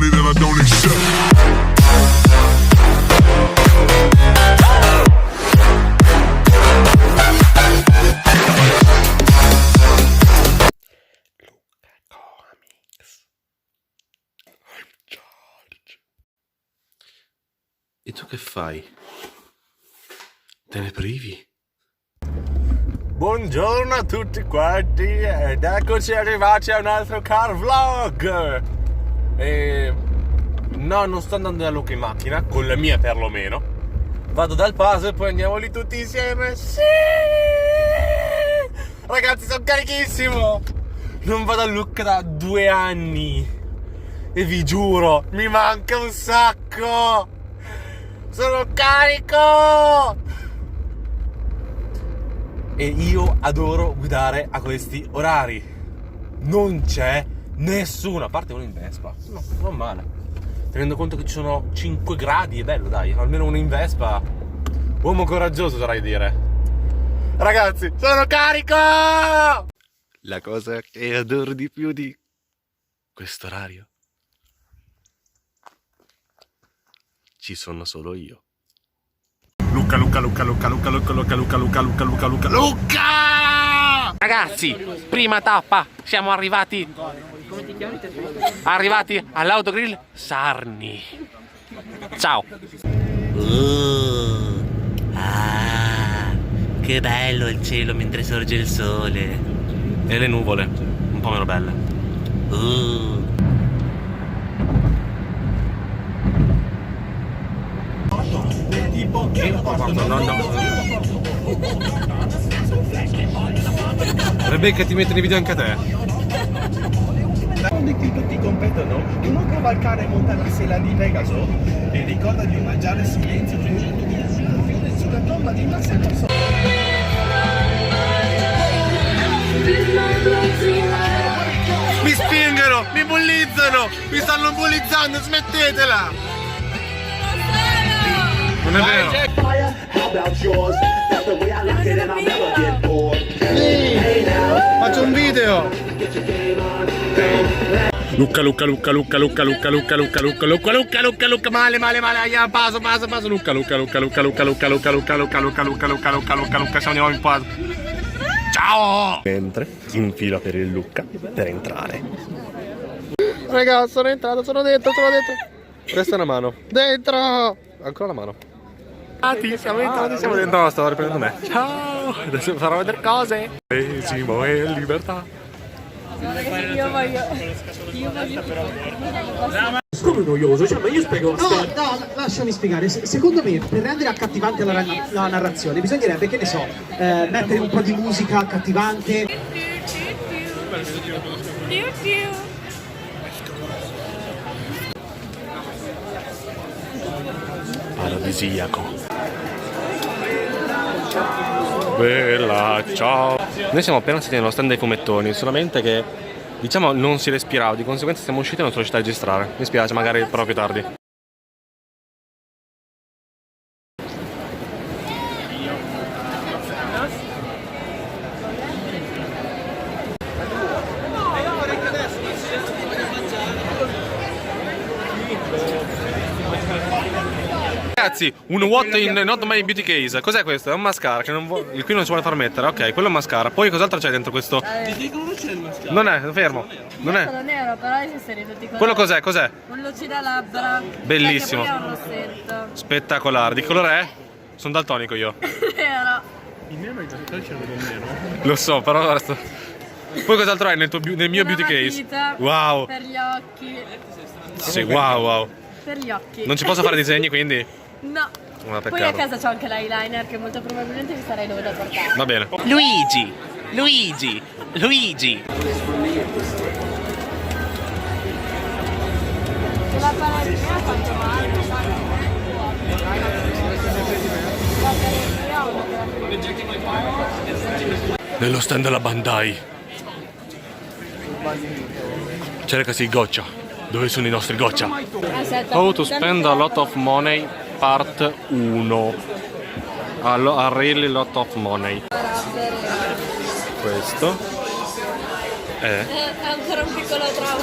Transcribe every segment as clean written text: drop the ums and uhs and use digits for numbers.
money that I don't accept. E tu che fai? Te ne privi? Buongiorno a tutti quanti ed eccoci arrivati a un altro car vlog. No, non sto andando da Luca in macchina, con la mia perlomeno. Vado dal puzzle e poi andiamo lì tutti insieme. Sì! Ragazzi, sono carichissimo! Non vado a Luca da 2 anni e vi giuro, mi manca un sacco! Sono carico! E io adoro guidare a questi orari. Non c'è nessuno, a parte uno in Vespa. No, non male. Tenendo conto che ci sono 5 gradi, è bello, dai. Almeno uno in Vespa. Uomo coraggioso, dovrei dire. Ragazzi, sono carico! La cosa che adoro di più di quest'orario. Ci sono solo io. Luca! Ragazzi, prima tappa, siamo arrivati. Come ti chiami? Arrivati all'autogrill Sarni. Ciao. Che bello il cielo mentre sorge il sole. E le nuvole, un po' meno belle. Rebecca, ti metto nei video anche a te. Quando tutti competono, uno cavalcare e montare la sella di Pegaso e ricorda di omaggiare silenzio sulla tomba di Marcello. Mi spingono, mi bullizzano, mi stanno bullizzando, smettetela! Non è vero. Faccio un video. Luca, male, paso, Luca, siamo in pausa. Ciao! Mentre infila per il Lucca per entrare. Ragazzi, sono entrato, sono dentro. Presta una mano. Dentro! Ancora la mano. Siamo entrati, siamo dentro. No, stavo riprendendo me. Ciao! Adesso vi farò vedere cose. Esimo e libertà. Io voglio. Come noioso? Cioè, ma io spiego. No, lasciami spiegare. Secondo me, per rendere accattivante la narrazione, bisognerebbe, che ne so, mettere un po' di musica accattivante. Paradisiaco. Bella, ciao. Noi siamo appena stati nello stand dei fumettoni, solamente che diciamo non si respirava, di conseguenza siamo usciti e non sono riusciti a registrare. Mi spiace, magari però più tardi. Ragazzi, un what in not my beauty case. Cos'è questo? È un mascara che non il qui non ci vuole far mettere. Ok, quello è un mascara. Poi cos'altro c'è dentro questo? Non è, fermo. Non è. Nero, però esistono tutti colori. Quello cos'è? Cos'è? Un lucidalabbra. Bellissimo. Che poi ha un rossetto. Spettacolare. Di che colore è? Sono daltonico io. Vero. Il nero è nero. Lo so, però resto. Poi cos'altro hai nel mio beauty case? Wow. Per gli occhi. Sì, wow. Per gli occhi. Non ci posso fare disegni, quindi? No. Ah, Poi a casa c'ho anche l'eyeliner che molto probabilmente vi sarei dovuta portare. Va bene. Luigi. La panaderia ha fatto male. La panaderia ha una Nello stand della Bandai cercasi goccia. Dove sono i nostri goccia? How to spend a lot of money part 1. A really lot of money. Questo è ancora un piccolo trauma.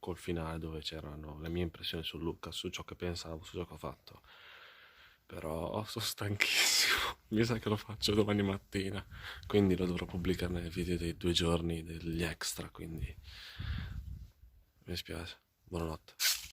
col finale dove c'erano le mie impressioni su Luca, su ciò che pensavo, su ciò che ho fatto. Però sono stanchissimo, mi sa che lo faccio domani mattina, quindi lo dovrò pubblicare nel video dei 2 giorni degli extra, quindi mi spiace. Buonanotte.